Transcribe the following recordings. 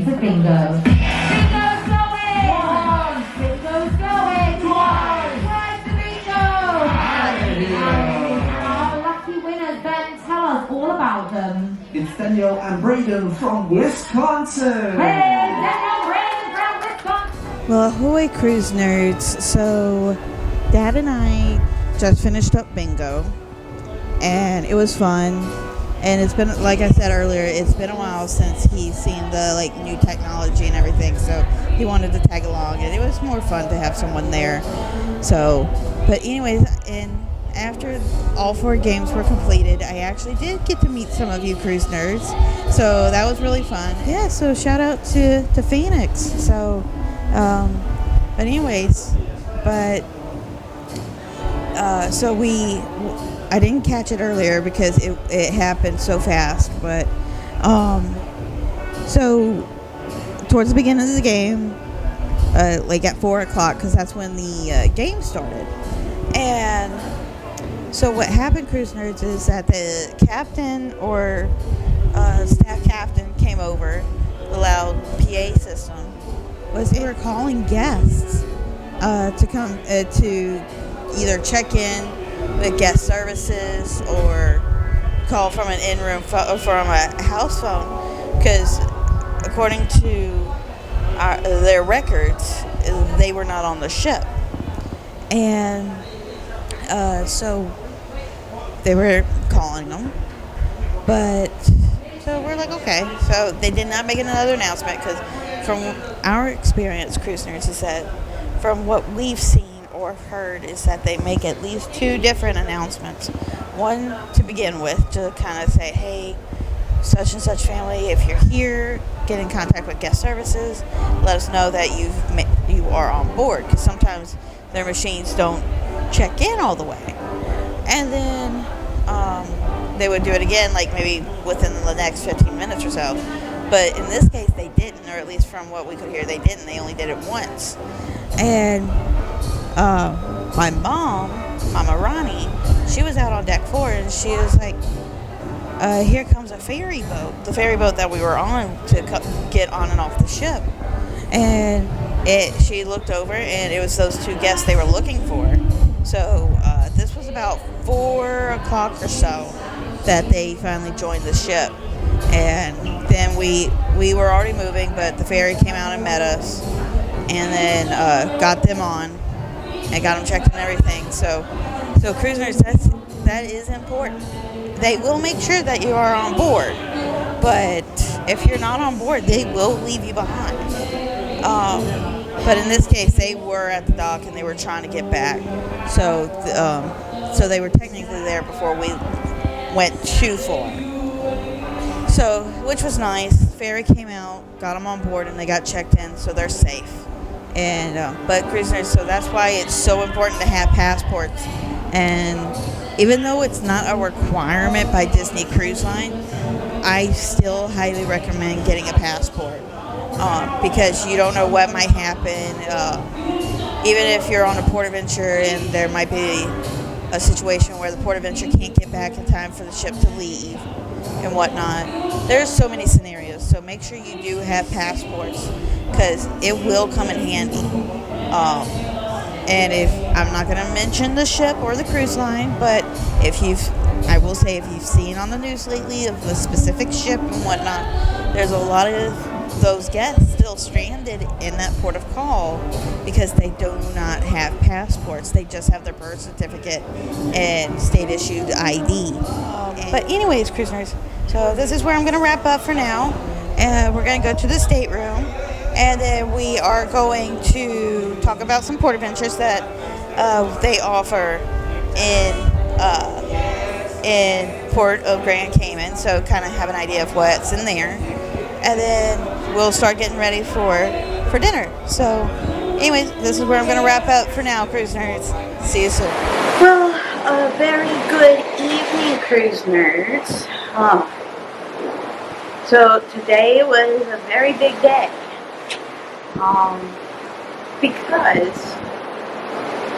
games of bingo. Bingo's going! One! Bingo's going! Twice! Where's the bingo? Our lucky winners, Ben, tell us all about them. It's Daniel and Braden from Wisconsin! Hey, Daniel, Braden from Wisconsin! Well, ahoy, cruise nerds. So, Dad and I just finished up bingo, and it was fun. And it's been, like I said earlier, it's been a while since he's seen the new technology and everything, so he wanted to tag along, and it was more fun to have someone there. So, but anyways, and after all 4 games were completed, I actually did get to meet some of you cruise nerds, so that was really fun. Yeah, so shout out to Phoenix. So, but anyways, so I didn't catch it earlier because it happened so fast, but so towards the beginning of the game, at 4 o'clock, because that's when the game started. And so what happened, cruise nerds, is that the captain or staff captain came over, the loud PA system, they were calling guests to come to either check in with guest services or call from an in-room phone, from a house phone, because according to their records, they were not on the ship. And so they were calling them, but so we're like, okay. So they did not make another announcement, because from our experience, cruise nerds, is that from what we've seen or heard is that they make at least 2 different announcements. One to begin with, to kind of say, hey, such and such family, if you're here, get in contact with guest services, let us know that you are on board, because sometimes their machines don't check in all the way. And then they would do it again, maybe within the next 15 minutes or so. But in this case, they didn't, or at least from what we could hear, they didn't. They only did it once. And my mom, Mama Ronnie, she was out on deck 4, and she was like, here comes a ferry boat, the ferry boat that we were on to get on and off the ship. And she looked over, and it was those 2 guests they were looking for. So this was about 4 o'clock or so that they finally joined the ship. And then we were already moving, but the ferry came out and met us, and then got them on and got them checked and everything. So cruisers, that is important. They will make sure that you are on board, but if you're not on board, they will leave you behind. But in this case, they were at the dock and they were trying to get back. So they were technically there before we went too far. So, which was nice. The ferry came out, got them on board, and they got checked in, so they're safe. And but cruisers, so that's why it's so important to have passports. And even though it's not a requirement by Disney Cruise Line, I still highly recommend getting a passport, because you don't know what might happen. Even if you're on a portadventure and there might be a situation where the portadventure can't get back in time for the ship to leave and whatnot. There's so many scenarios, so make sure you do have passports, because it will come in handy. And if I'm not going to mention the ship or the cruise line, but I will say, if you've seen on the news lately of a specific ship and whatnot, there's a lot of those guests still stranded in that port of call because they do not have passports. They just have their birth certificate and state-issued ID. But anyways, cruisers, so this is where I'm going to wrap up for now. And we're going to go to the stateroom, and then we are going to talk about some portadventures that they offer in Port of Grand Cayman, so kind of have an idea of what's in there. And then we'll start getting ready for dinner. So anyways, this is where I'm going to wrap up for now, cruise nerds. See you soon. Well, a very good evening, cruise nerds. So today was a very big day. Because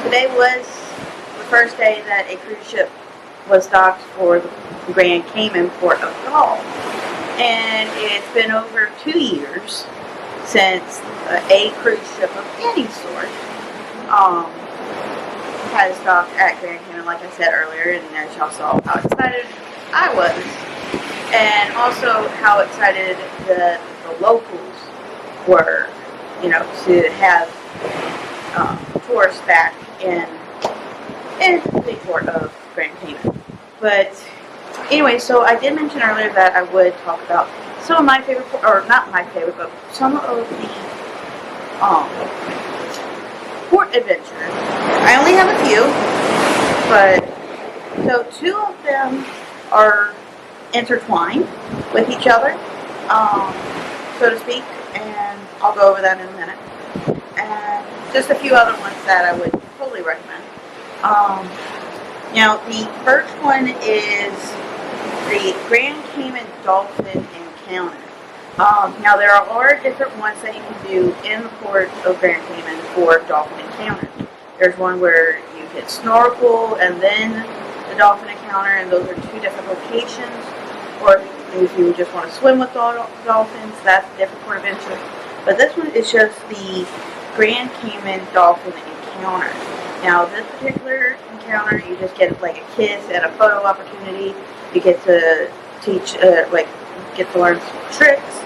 today was the first day that a cruise ship was docked for the Grand Cayman port of call. And it's been over 2 years since a cruise ship of any sort has stopped at Grand Cayman, like I said earlier, and as y'all saw how excited I was, and also how excited the locals were, you know, to have tourists back in the port of Grand Cayman. But anyway, so I did mention earlier that I would talk about some of my favorite, or not my favorite, but some of the port adventures. I only have a few, but so 2 of them are intertwined with each other, so to speak, and I'll go over that in a minute. And just a few other ones that I would totally recommend. Now, the first one is the Grand Cayman Dolphin Encounter. Now, there are different ones that you can do in the port of Grand Cayman for dolphin encounters. There's one where you can snorkel and then the dolphin encounter, and those are 2 different locations. Or if you just want to swim with dolphins, that's a different port adventure. But this one is just the Grand Cayman Dolphin Encounter. Now, this particular encounter, you just get like a kiss and a photo opportunity. You get to teach, get to learn some tricks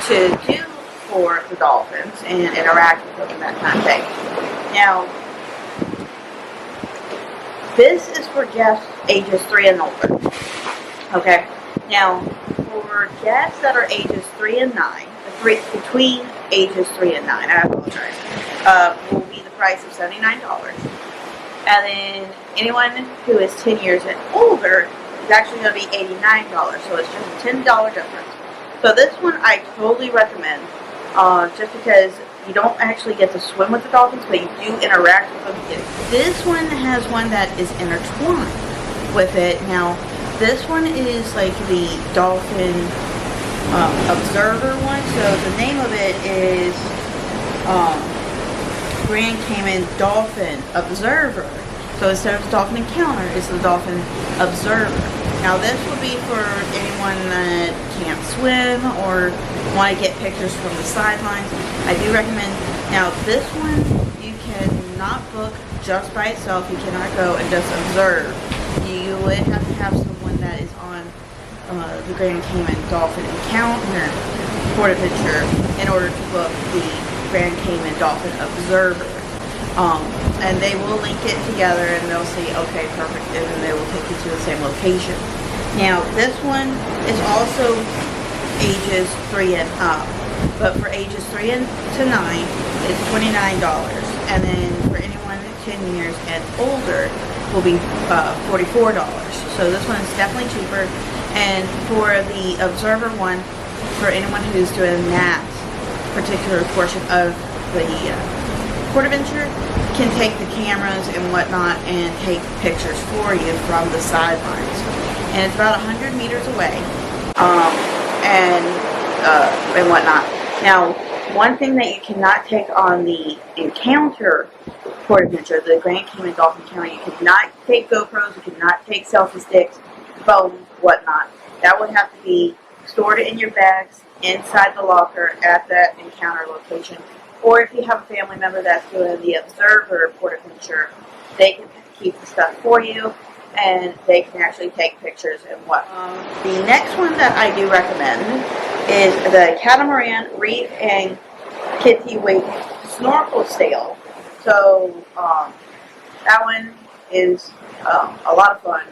to do for the dolphins and interact with them and that kind of thing. Now, this is for guests ages 3 and older. Okay. Now, for guests that are ages 3 and 9, between ages 3 and 9, I apologize, will be the price of $79. And then anyone who is 10 years and older is actually going to be $89. So it's just a $10 difference. So this one I totally recommend, just because you don't actually get to swim with the dolphins, but you do interact with them. This one has one that is intertwined with it. Now, this one is like the dolphin observer one. So the name of it is Grand Cayman Dolphin Observer. So instead of the dolphin encounter, it's the dolphin observer. Now this will be for anyone that can't swim or want to get pictures from the sidelines. I do recommend, now this one you cannot book just by itself. You cannot go and just observe. You would have to have someone that is on the Grand Cayman Dolphin Encounter port adventure in order to book the Grand Cayman Dolphin Observer. And they will link it together and they'll say, okay, perfect, and then they will take you to the same location. Now, this one is also ages 3 and up, but for ages 3 to 9, it's $29. And then for anyone 10 years and older, will be $44. So this one is definitely cheaper. And for the observer one, for anyone who's doing that particular portion of the port adventure, can take the cameras and whatnot and take pictures for you from the sidelines. And it's about 100 meters away, and whatnot. Now, one thing that you cannot take on the encounter port adventure, the Grand Cayman Dolphin Encounter, you cannot take GoPros, you cannot take selfie sticks, phones, whatnot. That would have to be stored in your bags inside the locker at that encounter location. Or if you have a family member that's doing the observer port adventure, they can keep the stuff for you and they can actually take pictures and whatnot. The next one that I do recommend is the Catamaran Reef and Kitty Wake Snorkel Sail. So that one is a lot of fun.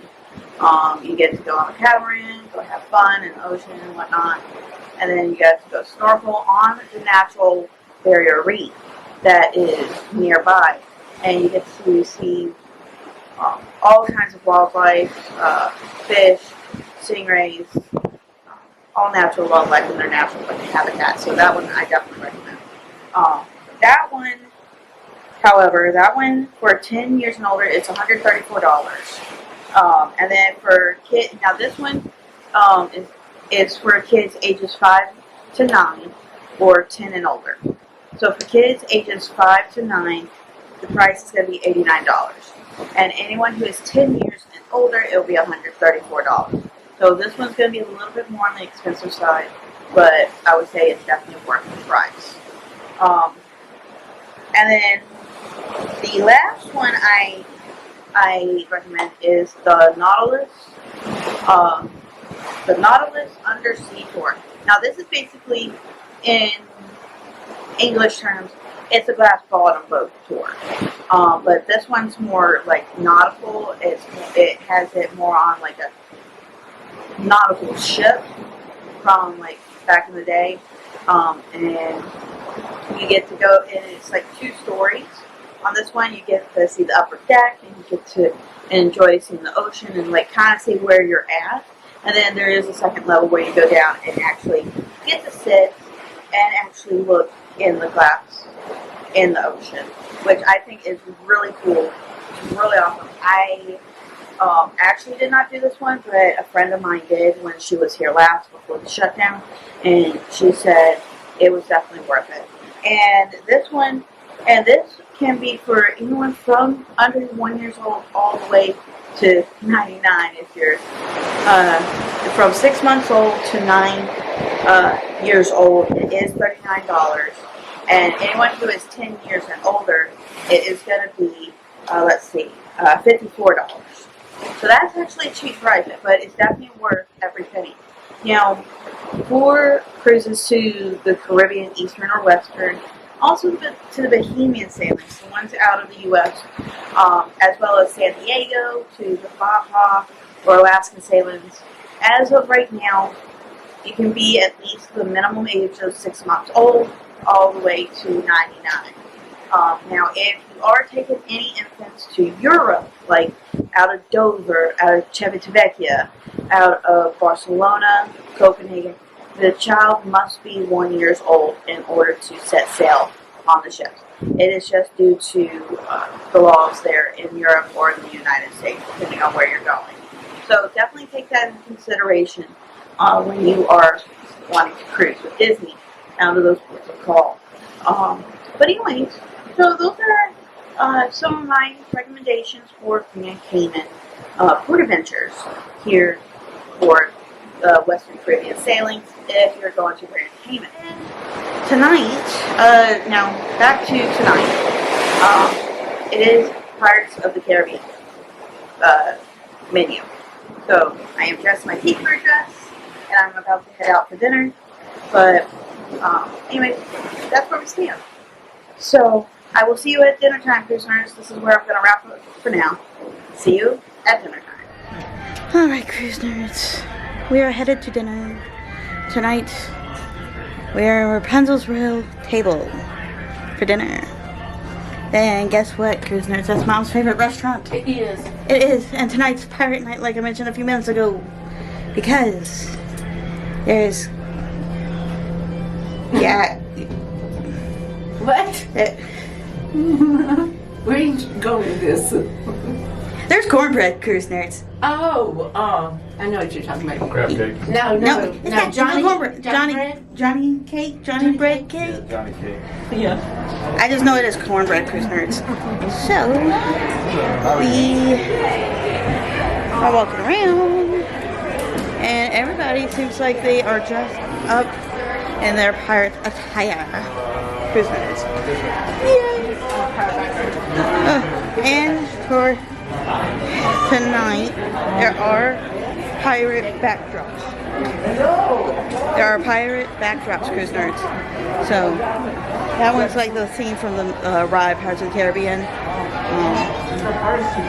You get to go on a catamaran, go have fun in the ocean and whatnot, and then you get to go snorkel on the natural barrier reef that is nearby, and you get to see all kinds of wildlife, fish, stingrays, all natural wildlife in their natural habitat. So that one I definitely recommend. That one, however, that one for 10 years and older, it's $134. And then for kids, now this one is for kids ages 5 to 9 or 10 and older. So for kids ages 5 to 9, the price is going to be $89. And anyone who is 10 years and older, it will be $134. So this one's going to be a little bit more on the expensive side, but I would say it's definitely worth the price. And then the last one I recommend is the Nautilus Undersea Tour. Now this is basically, in English terms, it's a glass bottom boat tour. But this one's more like nautical. It has it more on like a nautical ship from like back in the day. And you get to go, and it's like 2 stories. On this one, you get to see the upper deck, and you get to enjoy seeing the ocean and like kind of see where you're at. And then there is a second level where you go down and actually get to sit and actually look in the glass in the ocean, which I think is really cool. It's really awesome. I actually did not do this one, but a friend of mine did when she was here last before the shutdown, and she said it was definitely worth it. And this one, and this can be for anyone from under 1 year old all the way to 99 if you're from 6 months old to 9 years old. It is $39, and anyone who is 10 years and older, it is going to be $54. So that's actually a cheap price, but it's definitely worth every penny. Now, for cruises to the Caribbean, Eastern or Western, also to the Bahamian sailings, the ones out of the U.S., as well as San Diego to the Baja or Alaskan sailings. As of right now, you can be at least the minimum age of 6 months old, all the way to 99. Now, if you are taking any infants to Europe, like out of Dover, out of Civitavecchia, out of Barcelona, Copenhagen, the child must be 1 year old in order to set sail on the ship. It is just due to the laws there in Europe or in the United States, depending on where you're going. So definitely take that into consideration when you are wanting to cruise with Disney down to those ports of call. But anyways, so those are some of my recommendations for Grand Cayman portadventures here for the Western Caribbean sailings if you're going to Grand Cayman. Tonight, now back to tonight, it is Pirates of the Caribbean menu. So I am dressed in my peacock dress, and I'm about to head out for dinner. But anyway, that's where we stand. So I will see you at dinner time, cruisers. This is where I'm going to wrap up for now. See you at dinner time. Alright, cruise nerds. We are headed to dinner. Tonight, we are at Rapunzel's Royal table for dinner. And guess what, cruise nerds? That's Mom's favorite restaurant. It is. It is. And tonight's Pirate Night, like I mentioned a few minutes ago. Because there's... Yeah. What? Where are you going with this? There's cornbread, cruise nerds. Oh, I know what you're talking about. Crab cake. No, It's not Johnny. cornbread. Johnny Johnny cake? Johnny bread cake? Yeah, Johnny cake. Yeah. I just know it is cornbread, cruise nerds. So, we are walking around, and everybody seems like they are dressed up in their pirate attire. Cruise nerds. Yay! And for tonight, there are pirate backdrops. There are pirate backdrops, cruise nerds. So, that one's like the scene from the ride Pirates of the Caribbean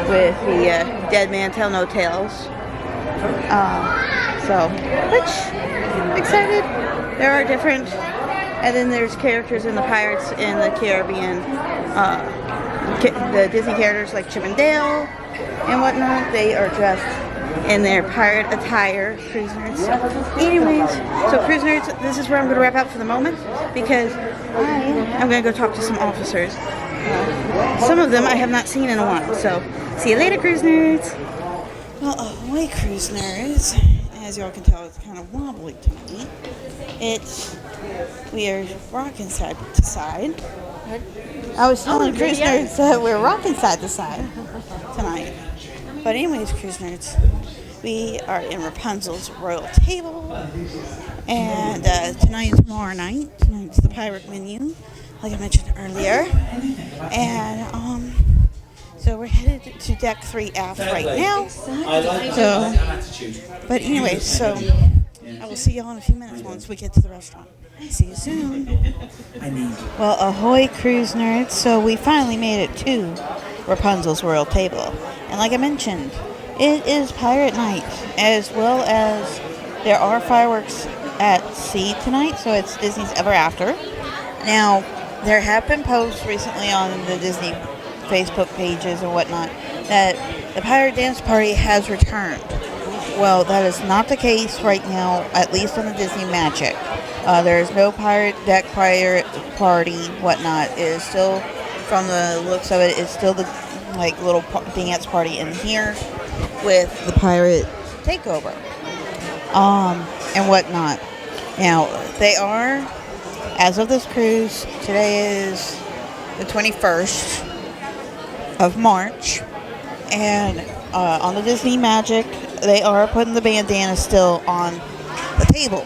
with the Dead Man Tell No Tales. So, which, excited. There are different, and then there's characters in the Pirates in the Caribbean, the Disney characters like Chip and Dale and whatnot. They are dressed in their pirate attire, cruise nerds. Anyways, so cruise nerds, this is where I'm going to wrap up for the moment, because I'm going to go talk to some officers. Some of them I have not seen in a while, so see you later, cruise nerds. Well, Ahoy, cruise nerds. As y'all can tell, it's kind of wobbly tonight. We are rocking side to side. I was telling cruise nerds that we're rocking side to side tonight. But anyways, cruise nerds, We are in Rapunzel's royal table, and tonight and tomorrow night. Tonight's the pirate menu, like I mentioned earlier, and so we're headed to deck 3 aft right now. So, but anyway, so I will see y'all in a few minutes once we get to the restaurant. See you soon. Well, ahoy, cruise nerds. So we finally made it to Rapunzel's royal table. And like I mentioned, it is pirate night, as well as there are fireworks at sea tonight, so it's Disney's Ever After. Now, there have been posts recently on the Disney Facebook pages and whatnot that the pirate dance party has returned. Well, that is not the case right now, at least on the DisneyMagic. There is no pirate party, whatnot. It is still, from the looks of it, it's still the little dance party in here with the pirate takeover, and whatnot. Now, they are, as of this cruise, today is the 21st of March, and on the DisneyMagic, they are putting the bandana still on the table.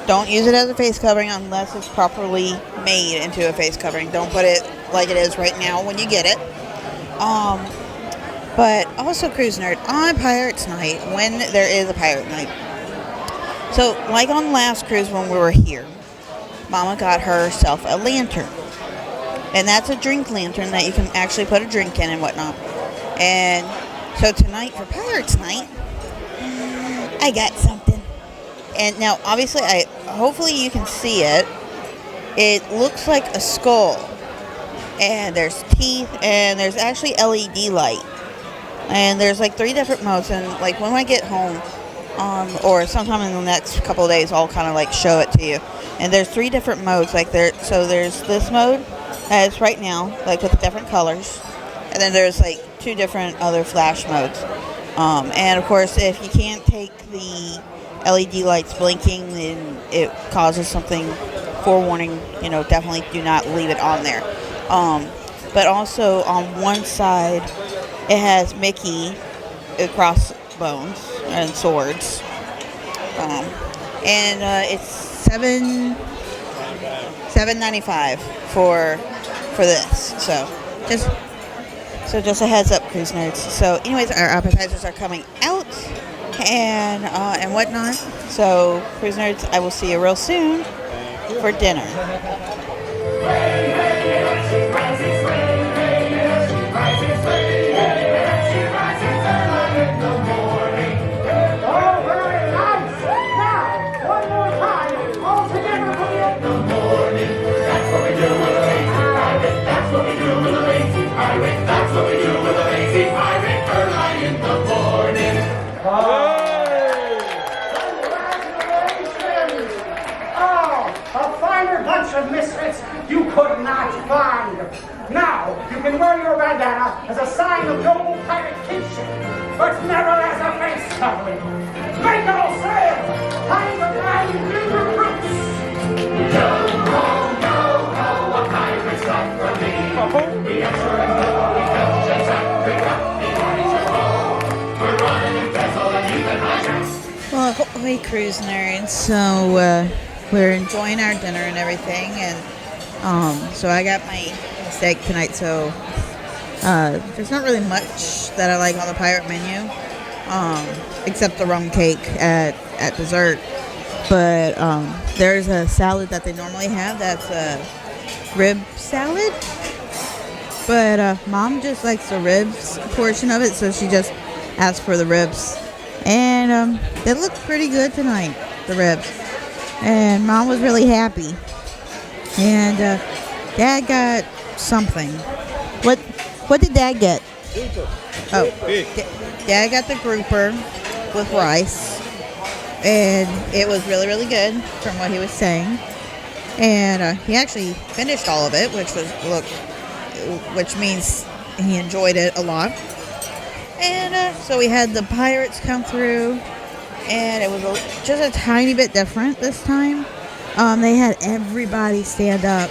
Don't use it as a face covering unless it's properly made into a face covering. Don't put it like it is right now when you get it. But also, Cruise Nerd, on Pirates Night, when there is a Pirate Night. So, like on last cruise when we were here, Mama got herself a lantern. And that's a drink lantern that you can actually put a drink in and whatnot. And so tonight for Pirates Night, I got something. And now, obviously, hopefully you can see it. It looks like a skull. And there's teeth, and there's actually LED light. And there's 3 different modes. And when I get home, or sometime in the next couple of days, I'll kind of show it to you. And there's 3 different modes. So there's this mode, as right now, with the different colors. And then there's 2 different other flash modes. And of course, if you can't take the LED lights blinking, then it causes something, forewarning, definitely do not leave it on there. But also on one side, it has Mickey, crossbones and swords. And it's $7.95 for this. So just a heads up, cruise nerds. So anyways, our appetizers are coming out and whatnot. So cruise nerds, I will see you real soon for dinner. Of misfits you could not find. Now you can wear your bandana as a sign of noble pirate kinship, but never as a face covering. Make all sail! Time to ride new recruits! Yo ho, a pirate's got from me. The extra and glory Belgians and bring up the parties are all. We're running and bezel and you can hide. Well, ahoy, cruise nerds. So, we're enjoying our dinner and everything, and so I got my steak tonight, so there's not really much that I like on the pirate menu, except the rum cake at dessert. But there's a salad that they normally have that's a rib salad, but Mom just likes the ribs portion of it, so she just asked for the ribs, and they look pretty good tonight, the ribs. And Mom was really happy. And Dad got something. What did Dad get? Grouper. Oh, Dad got the grouper with rice. And it was really, really good from what he was saying. And he actually finished all of it, which means he enjoyed it a lot. And so we had the pirates come through. And it was just a tiny bit different this time. They had everybody stand up,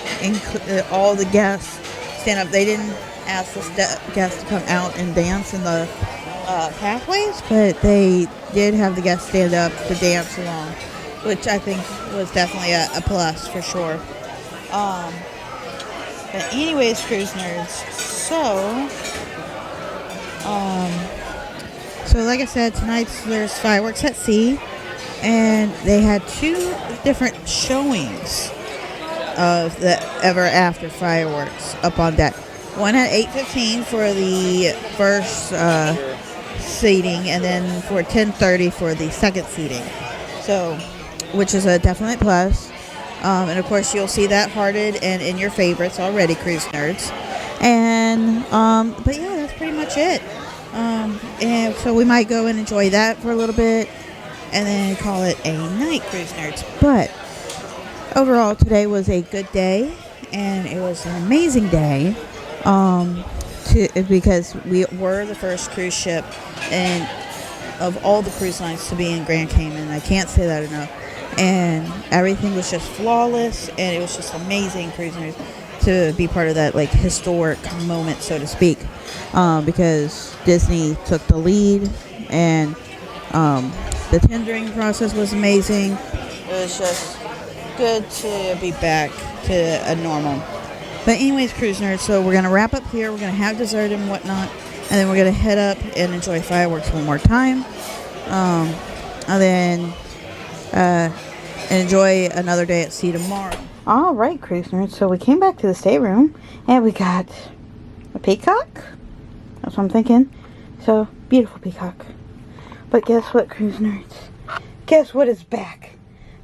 all the guests stand up. They didn't ask the guests to come out and dance in the pathways, but they did have the guests stand up to dance along, which I think was definitely a plus for sure. But anyways, cruise nerds, so like I said, tonight there's fireworks at sea, and they had 2 different showings of the Ever After fireworks up on deck. One at 8:15 for the first seating, and then for 10:30 for the second seating. So, which is a definite plus. And of course, you'll see that hearted and in your favorites already, cruise nerds. And but yeah, that's pretty much it. And so we might go and enjoy that for a little bit, and then call it a night, cruise nerds. But overall, today was a good day, and it was an amazing day. Because we were the first cruise ship and of all the cruise lines to be in Grand Cayman. I can't say that enough. And everything was just flawless, and it was just amazing, cruisers, to be part of that like historic moment, so to speak, because Disney took the lead, and the tendering process was amazing. It was just good to be back to a normal. But anyways, cruise nerds, so we're going to wrap up here. We're going to have dessert and whatnot, and then we're going to head up and enjoy fireworks one more time. And then enjoy another day at sea tomorrow. All right, cruise nerds, so we came back to the stateroom, and we got a peacock. That's what I'm thinking. So, beautiful peacock. But guess what, cruise nerds? Guess what is back?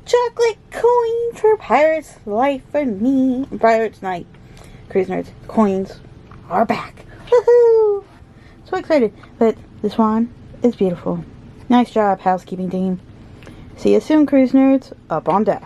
Chocolate coins for Pirates Life for me. Pirates Night. Cruise nerds, coins are back. Woohoo! So excited. But this one is beautiful. Nice job, housekeeping team. See you soon, cruise nerds. Up on deck.